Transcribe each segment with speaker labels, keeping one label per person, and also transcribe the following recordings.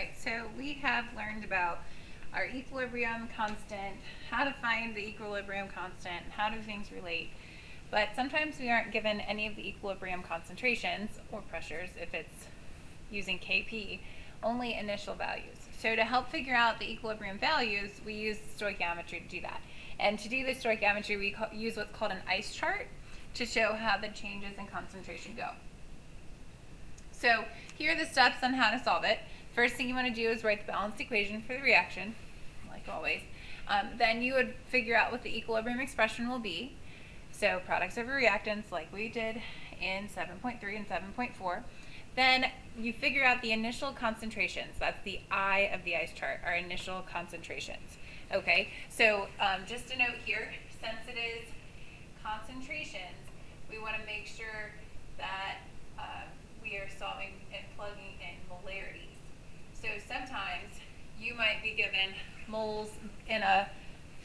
Speaker 1: right, so we have learned about our equilibrium constant, how to find the equilibrium constant, how do things relate. But sometimes we aren't given any of the equilibrium concentrations or pressures if it's using Kp, only initial values. So to help figure out the equilibrium values, we use stoichiometry to do that. And to do the stoichiometry, we use what's called an ice chart to show how the changes in concentration go. So here are the steps on how to solve it. First thing you want to do is write the balanced equation for the reaction, like always. Then you would figure out what the equilibrium expression will be. So products over reactants, like we did in 7.3 and 7.4. Then you figure out the initial concentrations. That's the I of the ice chart, our initial concentrations. Okay, so just a note here, since it is concentrations, we want to make sure that we are solving and plugging in molarities. So sometimes you might be given moles in a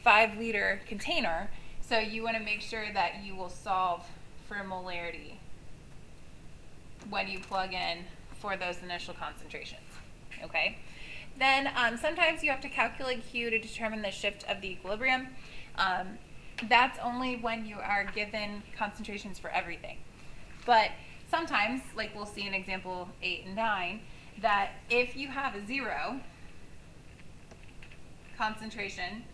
Speaker 1: 5-liter container, so you want to make sure that you will solve for molarity when you plug in for those initial concentrations. Okay? Then sometimes you have to calculate Q to determine the shift of the equilibrium. That's only when you are given concentrations for everything. But sometimes, like we'll see in example 8 and 9, that if you have a 0 concentration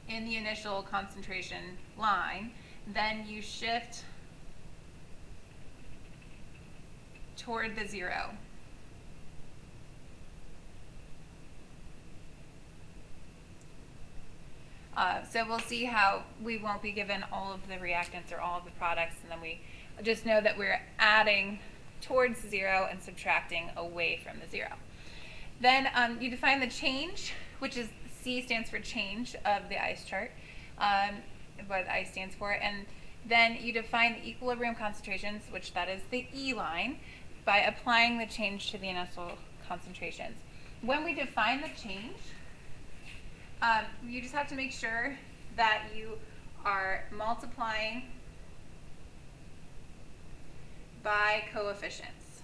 Speaker 1: in the initial concentration line, then you shift toward the 0. So we'll see how we won't be given all of the reactants or all of the products, and then we just know that we're adding towards 0 and subtracting away from the 0. Then you define the change, which is C stands for change of the ice chart, what the I stands for, and then you define the equilibrium concentrations, which that is the E line, by applying the change to the initial concentrations. When we define the change, you just have to make sure that you are multiplying by coefficients.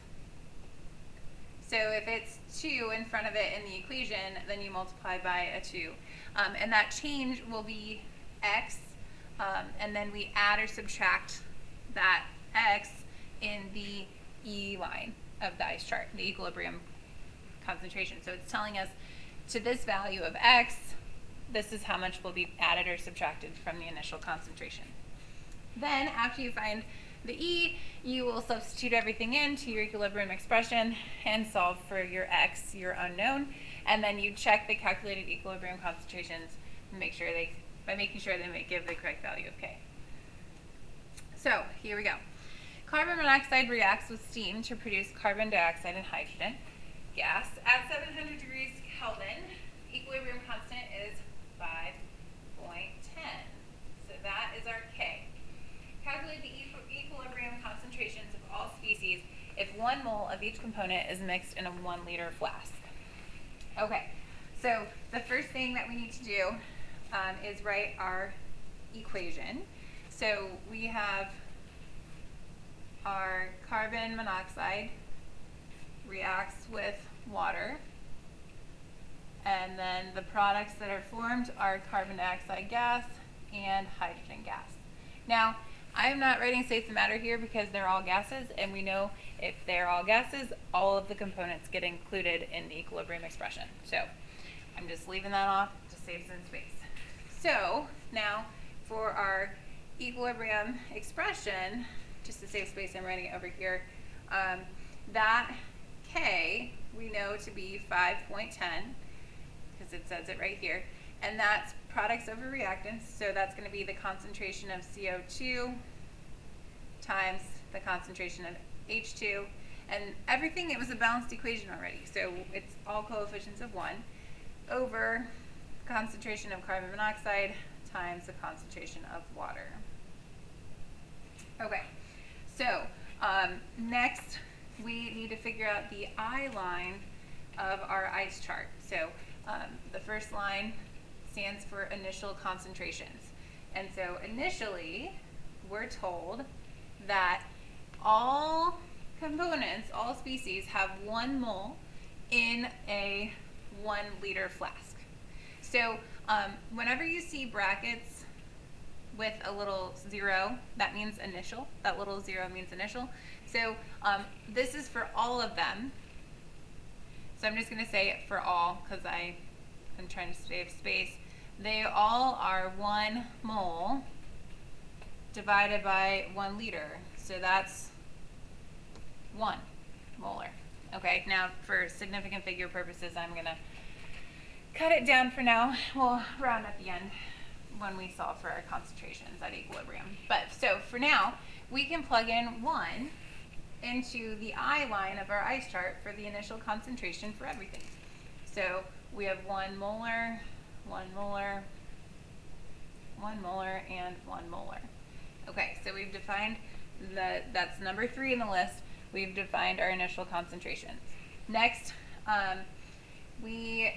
Speaker 1: So if it's 2 in front of it in the equation, then you multiply by a 2. And that change will be x, and then we add or subtract that x in the E line of the ice chart, the equilibrium concentration. So it's telling us to this value of x, this is how much will be added or subtracted from the initial concentration. Then after you find the E, you will substitute everything into your equilibrium expression and solve for your x, your unknown, and then you check the calculated equilibrium concentrations and make sure by making sure they give the correct value of K. So here we go. Carbon monoxide reacts with steam to produce carbon dioxide and hydrogen gas. At 700 degrees Kelvin, equilibrium constant is 5.10. So that is our K. Calculate the equilibrium concentrations of all species if 1 mole of each component is mixed in a 1-liter flask. Okay, so the first thing that we need to do is write our equation. So we have our carbon monoxide reacts with water, and then the products that are formed are carbon dioxide gas and hydrogen gas. Now, I'm not writing states of matter here because they're all gases, and we know if they're all gases, all of the components get included in the equilibrium expression. So I'm just leaving that off to save some space. So now for our equilibrium expression, just to save space, I'm writing it over here. That K we know to be 5.10 because it says it right here. And that's products over reactants, so that's going to be the concentration of CO2 times the concentration of H2. And everything, it was a balanced equation already, so it's all coefficients of 1 over concentration of carbon monoxide times the concentration of water. Okay, so next we need to figure out the I line of our ice chart. So the first line stands for initial concentrations. And so initially, we're told that all components, all species, have 1 mole in a 1 liter flask. So whenever you see brackets with a little 0, that means initial. That little 0 means initial. So this is for all of them. So I'm just going to say it for all because I am trying to save space. They all are 1 mole divided by 1 liter. So that's 1 molar. Okay, now for significant figure purposes, I'm going to cut it down for now. We'll round at the end when we solve for our concentrations at equilibrium. But so for now, we can plug in 1 into the I line of our ice chart for the initial concentration for everything. So we have 1 molar, 1 molar, 1 molar, and 1 molar. Okay, so we've defined that's number 3 in the list. We've defined our initial concentrations. Next, we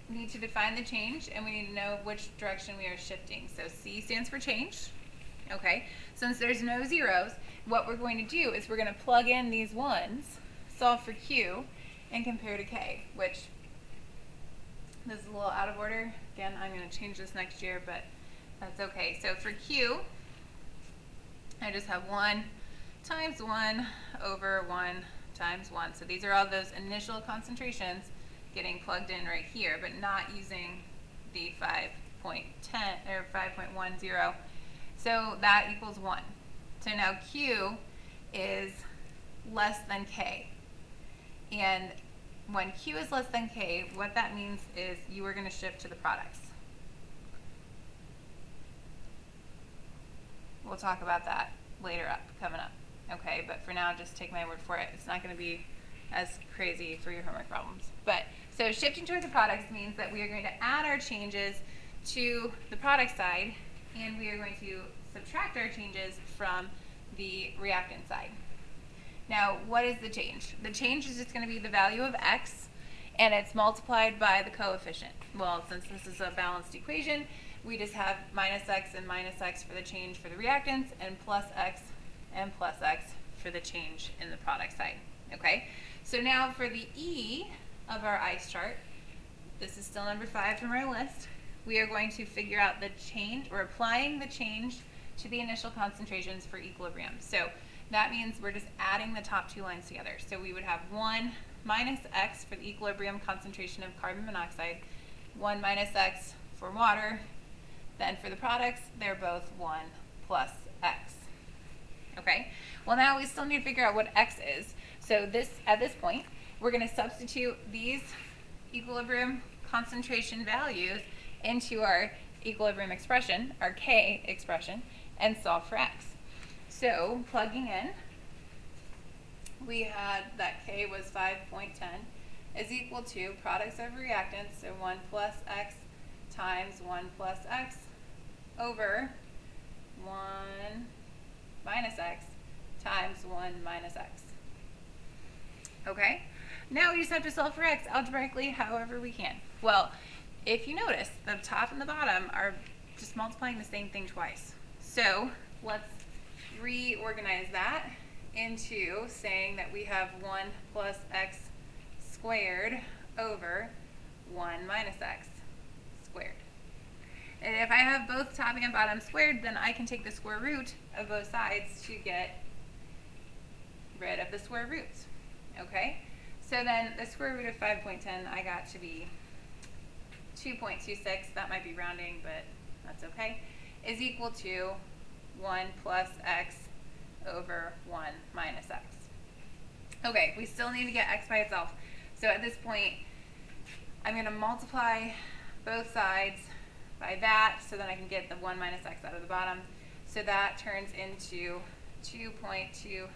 Speaker 1: need to define the change, and we need to know which direction we are shifting. So C stands for change. Okay, since there's no zeros, what we're going to do is we're going to plug in these 1s, solve for Q, and compare to K, which this is a little out of order. Again, I'm going to change this next year, but that's okay. So for Q, I just have 1 times 1 over 1 times 1. So these are all those initial concentrations getting plugged in right here, but not using the 5.10 or 5.10. So that equals 1. So now Q is less than K. And when Q is less than K, what that means is you are going to shift to the products. We'll talk about that later up, coming up. Okay, but for now, just take my word for it. It's not going to be as crazy for your homework problems. But so shifting toward the products means that we are going to add our changes to the product side, and we are going to subtract our changes from the reactant side. Now, what is the change? The change is just going to be the value of x, and it's multiplied by the coefficient. Well, since this is a balanced equation, we just have minus x and minus x for the change for the reactants, and plus x and plus x for the change in the product side. Okay? So now for the E of our ice chart, this is still number 5 from our list, we are going to figure out the change, or applying the change to the initial concentrations for equilibrium. So that means we're just adding the top 2 lines together. So we would have 1 minus x for the equilibrium concentration of carbon monoxide, 1 minus x for water. Then for the products, they're both 1 plus x. Okay, well now we still need to figure out what x is. So at this point, we're going to substitute these equilibrium concentration values into our equilibrium expression, our K expression, and solve for x. So plugging in, we had that K was 5.10 is equal to products of reactants, so 1 plus x times 1 plus x over 1 minus x times 1 minus x. Okay, now we just have to solve for x algebraically however we can. Well, if you notice, the top and the bottom are just multiplying the same thing twice. So let's reorganize that into saying that we have 1 plus x squared over 1 minus x squared. And if I have both top and bottom squared, then I can take the square root of both sides to get rid of the square roots. Okay? So then the square root of 5.10 I got to be 2.26, that might be rounding, but that's okay, is equal to 1 plus x over 1 minus x. Okay, we still need to get x by itself. So at this point, I'm going to multiply both sides by that so that I can get the 1 minus x out of the bottom. So that turns into 2.26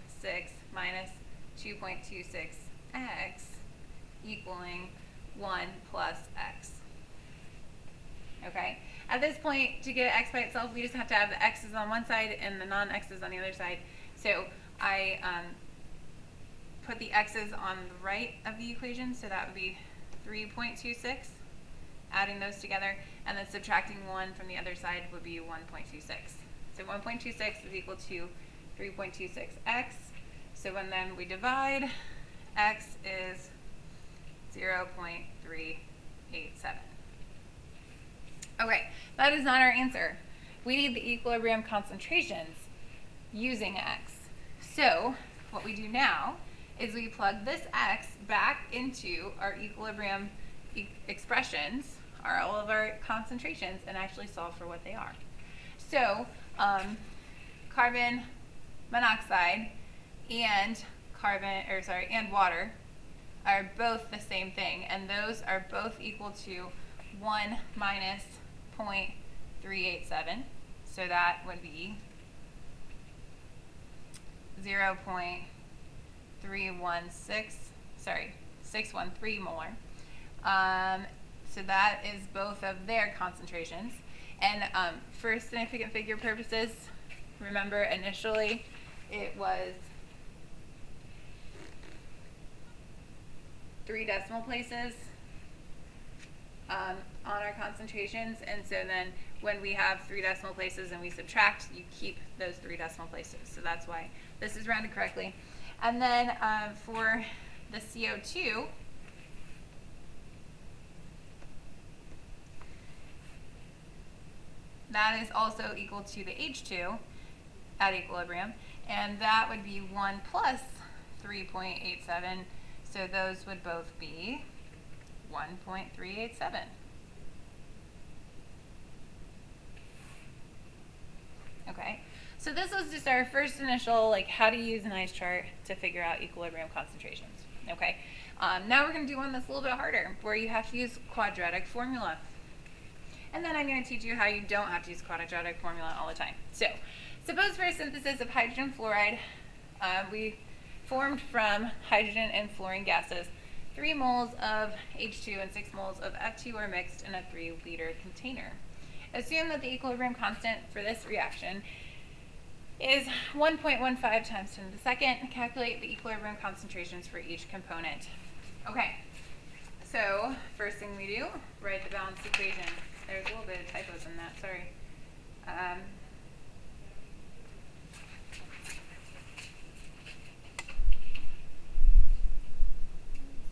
Speaker 1: minus 2.26x equaling 1 plus x. Okay? At this point, to get x by itself, we just have to have the x's on one side and the non-x's on the other side. So I put the x's on the right of the equation, so that would be 3.26, adding those together, and then subtracting 1 from the other side would be 1.26. So 1.26 is equal to 3.26x. So when then we divide, x is 0.387. Okay, that is not our answer. We need the equilibrium concentrations using x. So what we do now is we plug this x back into our equilibrium expressions, all of our concentrations, and actually solve for what they are. So carbon monoxide and and water are both the same thing, and those are both equal to 1 minus 0.387. So that would be 613 molar. So that is both of their concentrations. And for significant figure purposes, remember initially it was 3 decimal places on our concentrations, and so then when we have 3 decimal places and we subtract, you keep those 3 decimal places. So that's why this is rounded correctly. And then for the CO2, that is also equal to the H2 at equilibrium, and that would be 1 plus 3.87, so those would both be 1.387. Okay, so this was just our first initial, like, how to use an ice chart to figure out equilibrium concentrations. Okay, now we're going to do one that's a little bit harder, where you have to use quadratic formula. And then I'm going to teach you how you don't have to use quadratic formula all the time. So, suppose for a synthesis of hydrogen fluoride, we formed from hydrogen and fluorine gases. 3 moles of H2 and 6 moles of F2 are mixed in a 3-liter container. Assume that the equilibrium constant for this reaction is 1.15 times 10 to the second. Calculate the equilibrium concentrations for each component. Okay, so first thing we do, write the balanced equation. There's a little bit of typos in that, sorry.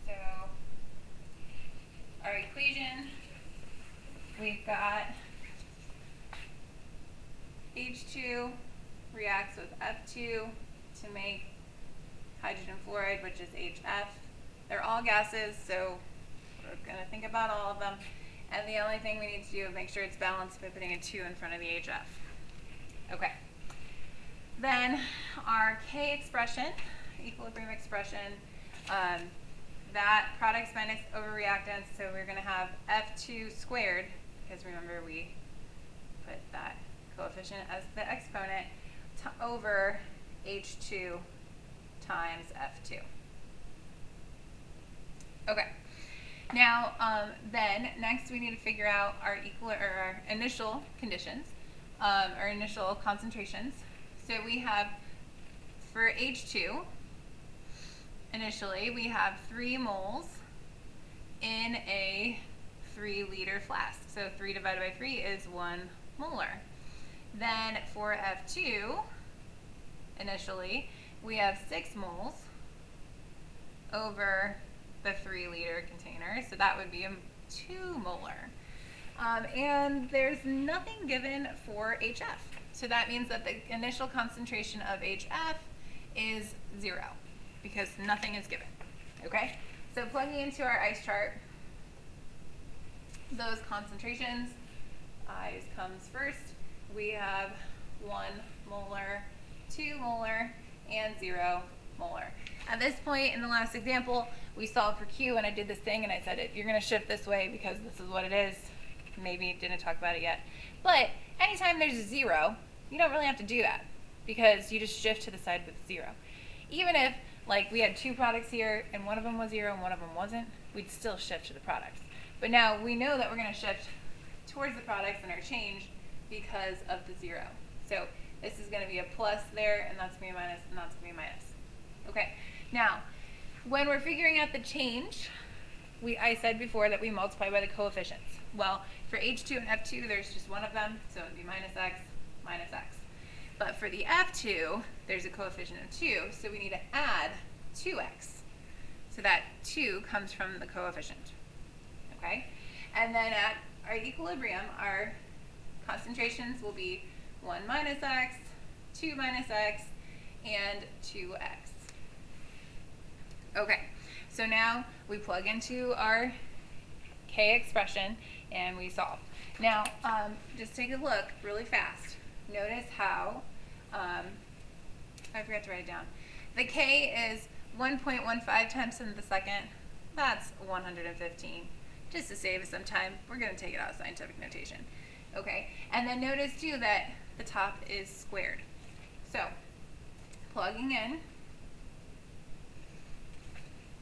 Speaker 1: So our equation, we've got H2 reacts with F2 to make hydrogen fluoride, which is HF. They're all gases, so we're going to think about all of them. And the only thing we need to do is make sure it's balanced by putting a 2 in front of the HF. Okay. Then our K expression, equilibrium expression, that products minus overreactants, so we're going to have F2 squared, because remember we put that coefficient as the exponent, over H2 times F2. Okay. Now, then next we need to figure out our initial conditions, our initial concentrations. So we have for H2, initially we have 3 moles in a 3-liter flask. So 3 divided by 3 is 1 molar. Then for F2, initially we have 6 moles over the 3-liter container, so that would be 2 molar. And there's nothing given for HF. So that means that the initial concentration of HF is 0 because nothing is given. Okay? So plugging into our ice chart, those concentrations, I's comes first. We have 1 molar, 2 molar, and 0 molar. At this point in the last example, we solved for Q, and I did this thing, and I said, you're going to shift this way because this is what it is. Maybe didn't talk about it yet. But anytime there's a 0, you don't really have to do that because you just shift to the side with 0. Even if, like, we had 2 products here, and one of them was 0 and one of them wasn't, we'd still shift to the products. But now we know that we're going to shift towards the products in our change because of the 0. So this is going to be a plus there, and that's going to be a minus, and that's going to be a minus. Okay. Now, when we're figuring out the change, I said before that we multiply by the coefficients. Well, for H2 and F2, there's just one of them, so it would be minus x, minus x. But for the F2, there's a coefficient of 2, so we need to add 2x. So that 2 comes from the coefficient. Okay? And then at our equilibrium, our concentrations will be 1 minus x, 2 minus x, and 2x. Okay, so now we plug into our K expression and we solve. Now, just take a look really fast. Notice how, I forgot to write it down. The K is 1.15 times 10 to the second. That's 115. Just to save us some time, we're going to take it out of scientific notation. Okay, and then notice too that the top is squared. So, plugging in,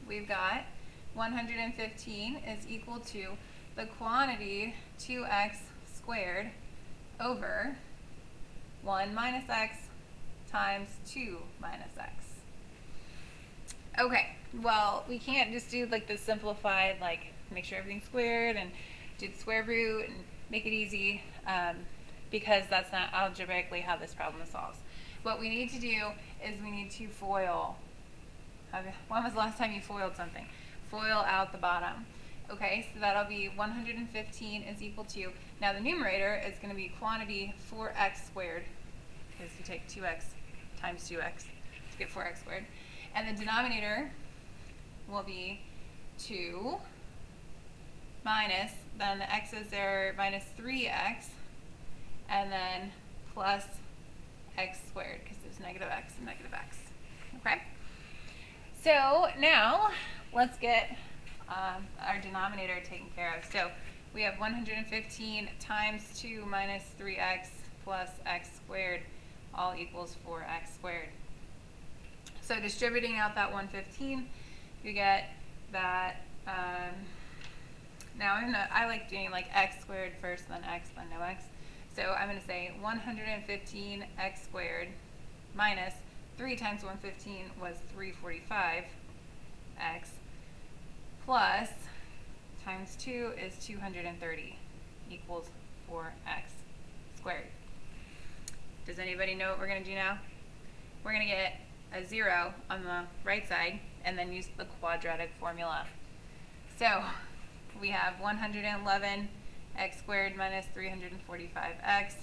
Speaker 1: we've got 115 is equal to the quantity 2x squared over 1 minus x times 2 minus x. Okay, well, we can't just do like the simplified, like make sure everything's squared and do the square root and make it easy, because that's not algebraically how this problem is solved. What we need to do is we need to FOIL. When was the last time you FOILed something? FOIL out the bottom. Okay, so that'll be 115 is equal to, now the numerator is going to be quantity 4x squared, because you take 2x times 2x to get 4x squared. And the denominator will be 2 minus, then the x's there, minus 3x, and then plus x squared, because there's negative x and negative x. Okay? So now let's get our denominator taken care of. So we have 115 times 2 minus 3x plus x squared all equals 4x squared. So distributing out that 115, you get that, now I like doing like x squared first, then x, then no x. So I'm going to say 115 x squared minus 3 times 115 was 345 x plus times 2 is 230 equals 4x squared. Does anybody know what we're going to do now? We're going to get a 0 on the right side and then use the quadratic formula. So we have 111 x squared minus 345x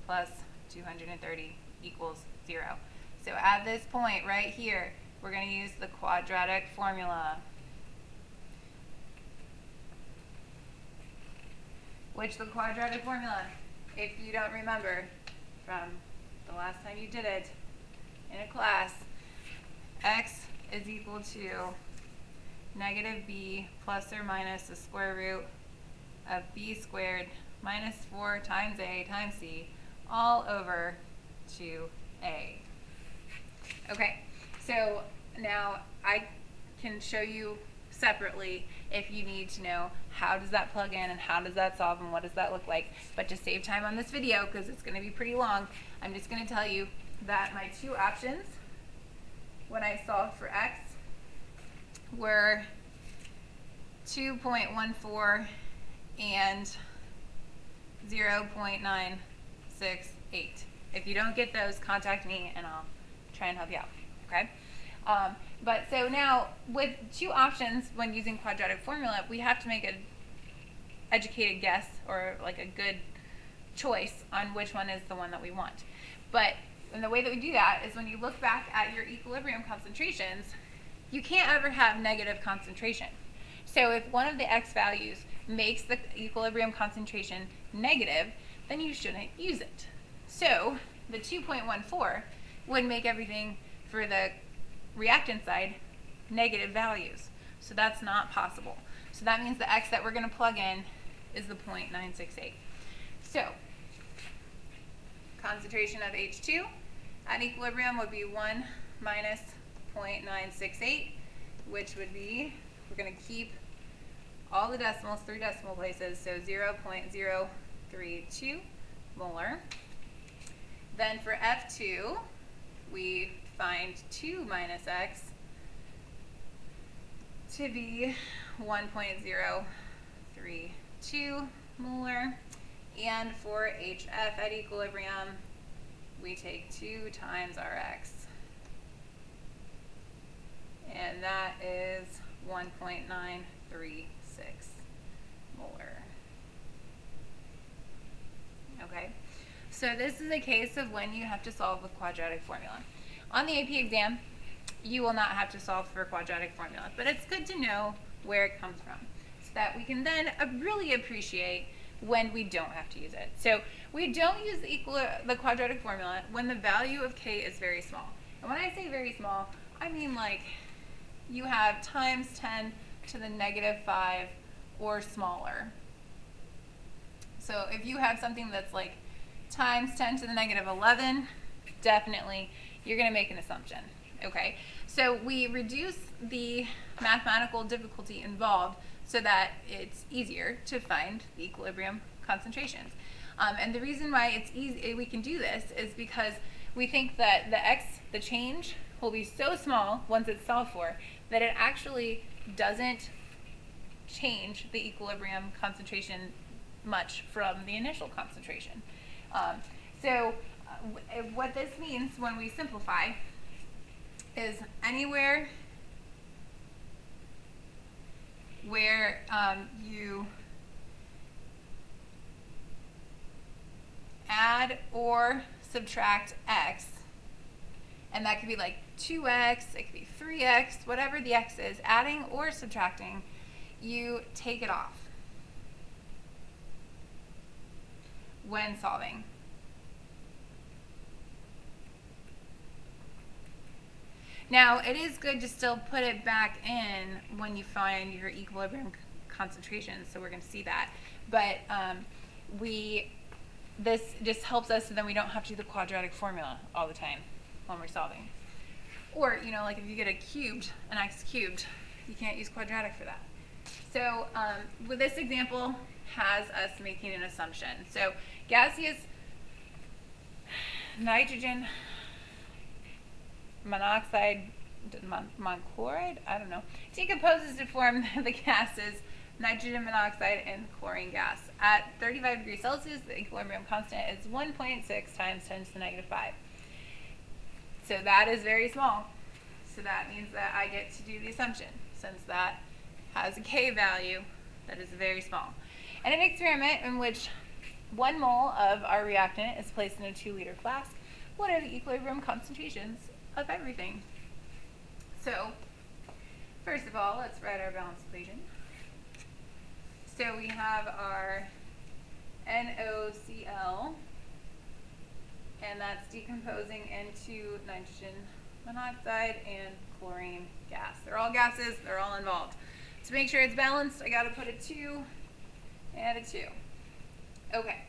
Speaker 1: plus 230 equals 0. So at this point right here, we're going to use the quadratic formula, which the quadratic formula, if you don't remember from the last time you did it in a class, x is equal to negative b plus or minus the square root of b squared minus 4 times a times c all over 2a. Okay, so now I can show you separately if you need to know how does that plug in and how does that solve and what does that look like. But to save time on this video, because it's going to be pretty long, I'm just going to tell you that my two options when I solved for x were 2.14 and 0.968. If you don't get those, contact me and I'll try and help you out, okay? But so now with two options when using quadratic formula, we have to make an educated guess or like a good choice on which one is the one that we want. But and the way that we do that is when you look back at your equilibrium concentrations, you can't ever have negative concentration. So if one of the x values makes the equilibrium concentration negative, then you shouldn't use it. So the 2.14 would make everything for the reactant side negative values. So that's not possible. So that means the x that we're going to plug in is the 0.968. So concentration of H2 at equilibrium would be 1 minus 0.968, which would be, we're going to keep all the decimals, 3 decimal places, so 0.032 molar. Then for F2, we find 2 minus x to be 1.032 molar. And for HF at equilibrium, we take 2 times our x. and that is 1.936 molar. Okay, so this is a case of when you have to solve with quadratic formula. On the AP exam, you will not have to solve for a quadratic formula, but it's good to know where it comes from so that we can then really appreciate when we don't have to use it. So we don't use the quadratic formula when the value of k is very small. And when I say very small, I mean like you have times 10 to the negative 5 or smaller. So if you have something that's like times 10 to the negative 11, definitely you're going to make an assumption. Okay, so we reduce the mathematical difficulty involved so that it's easier to find the equilibrium concentrations. And the reason why it's easy, we can do this, is because we think that the change will be so small once it's solved for that it actually doesn't change the equilibrium concentration much from the initial concentration. What this means when we simplify is anywhere where you add or subtract x, and that could be like 2x, it could be 3x, whatever the x is, adding or subtracting, you take it off when solving. Now, it is good to still put it back in when you find your equilibrium concentration, so we're going to see that. But this just helps us so then we don't have to do the quadratic formula all the time when we're solving. Or, you know, like if you get an x cubed, you can't use quadratic for that. So with this example has us making an assumption. So gaseous nitrogen monoxide, monchloride, I don't know, decomposes to form the gases nitrogen monoxide and chlorine gas. At 35 degrees Celsius, the equilibrium constant is 1.6 times 10 to the negative 5. So that is very small. So that means that I get to do the assumption, since that has a K value that is very small. In an experiment in which 1 mole of our reactant is placed in a 2-liter flask, what are the equilibrium concentrations of everything? So, first of all, let's write our balance equation. So we have our NaCl, and that's decomposing into nitrogen monoxide and chlorine gas. They're all gases, they're all involved. To make sure it's balanced, I gotta put a 2 and a 2. Okay,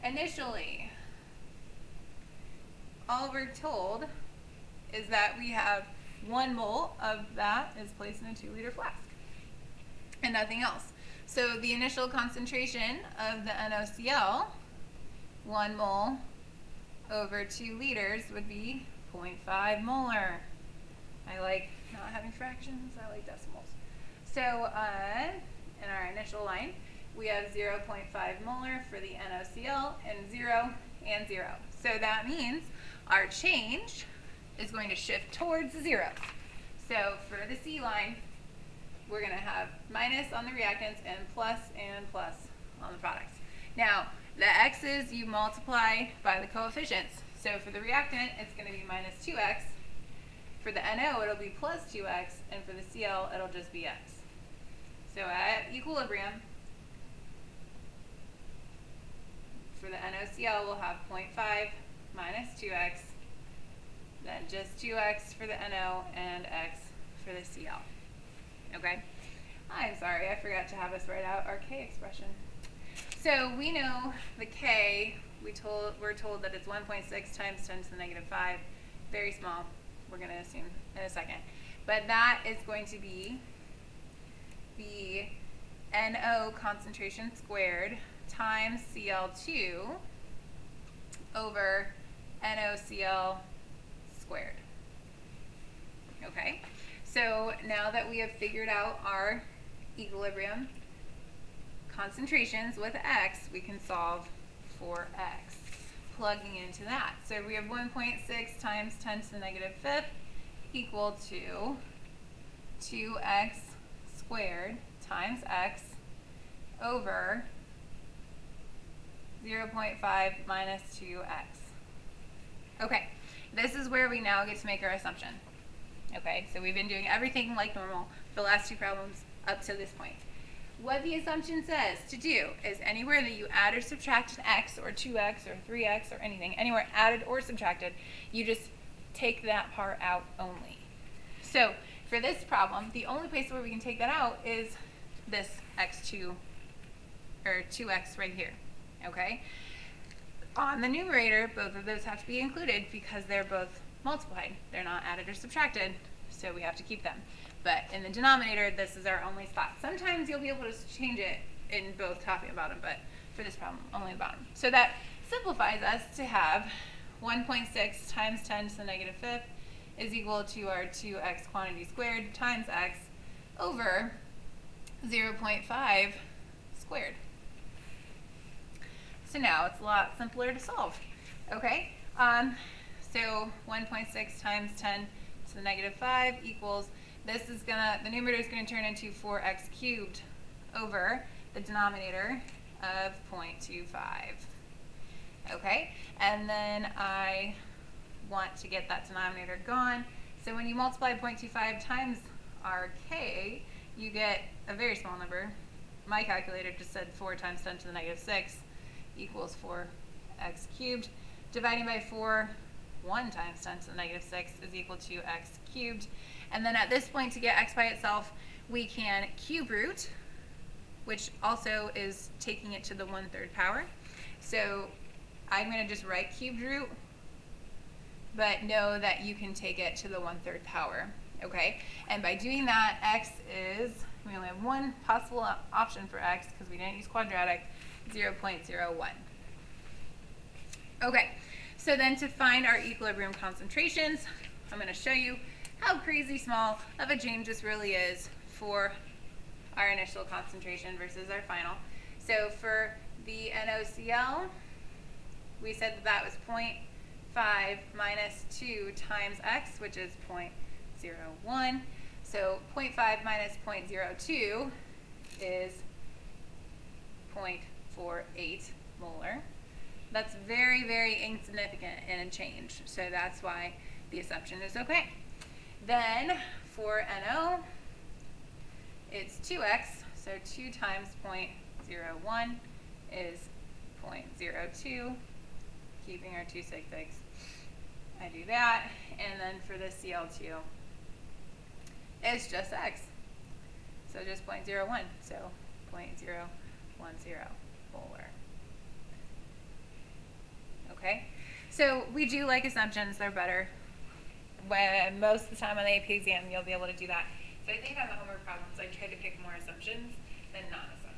Speaker 1: initially, all we're told is that we have 1 mole of that is placed in a 2-liter flask and nothing else. So the initial concentration of the NaCl, 1 mole over 2 liters, would be 0.5 molar. I like not having fractions, I like decimals. So in our initial line, we have 0.5 molar for the NaCl and 0 and 0. So that means our change is going to shift towards 0. So for the C line, we're going to have minus on the reactants and plus on the products. Now, the x's you multiply by the coefficients. So for the reactant, it's going to be minus 2x. For the NO, it'll be plus 2x. And for the Cl, it'll just be x. So at equilibrium, for the NaCl, we'll have 0.5 minus 2x, then just 2x for the NO and x for the Cl. Okay? I'm sorry, I forgot to have us write out our K expression. So we know the K, we're told that it's 1.6 times 10 to the negative 5. Very small, we're going to assume in a second. But that is going to be the NO concentration squared times Cl2 over NoCl squared. Okay, so now that we have figured out our equilibrium concentrations with x, we can solve for x, plugging into that. So we have 1.6 times 10 to the negative 5th equal to 2x squared times x over 0.5 minus 2x. Okay, this is where we now get to make our assumption. Okay, so we've been doing everything like normal for the last two problems up to this point. What the assumption says to do is anywhere that you add or subtract an x or 2x or 3x or anything, anywhere added or subtracted, you just take that part out only. So for this problem, the only place where we can take that out is this x2 or 2x right here. Okay? On the numerator, both of those have to be included because they're both multiplied. They're not added or subtracted, so we have to keep them. But in the denominator, this is our only spot. Sometimes you'll be able to change it in both top and bottom, but for this problem, only the bottom. So that simplifies us to have 1.6 times 10 to the negative fifth is equal to our 2x quantity squared times x over 0.5 squared. So now it's a lot simpler to solve. Okay, so 1.6 times 10 to the negative 5 equals, the numerator is going to turn into 4x cubed over the denominator of 0.25. Okay, and then I want to get that denominator gone. So when you multiply 0.25 times RK, you get a very small number. My calculator just said 4 times 10 to the negative 6 equals 4x cubed. Dividing by 4, 1 times 10 to the negative 6 is equal to x cubed. And then at this point, to get x by itself, we can cube root, which also is taking it to the 1/3 power. So I'm going to just write cubed root, but know that you can take it to the 1/3 power. Okay? And by doing that, x is, we only have one possible option for x because we didn't use quadratic, 0.01. Okay, so then to find our equilibrium concentrations, I'm going to show you how crazy small of a change this really is for our initial concentration versus our final. So for the NaCl, we said that was 0.5 minus 2 times x, which is 0.01. So 0.5 minus 0.02 is 0.48 molar. That's very, very insignificant in a change. So that's why the assumption is okay. Then for NO, it's 2x. So 2 times 0.01 is 0.02, keeping our 2 sig figs. I do that. And then for the Cl2, it's just x. So just 0.01. So 0.010 molar. Okay, so we do like assumptions, they're better. When most of the time on the AP exam, you'll be able to do that. So I think on the homework problems, I try to pick more assumptions than non-assumptions.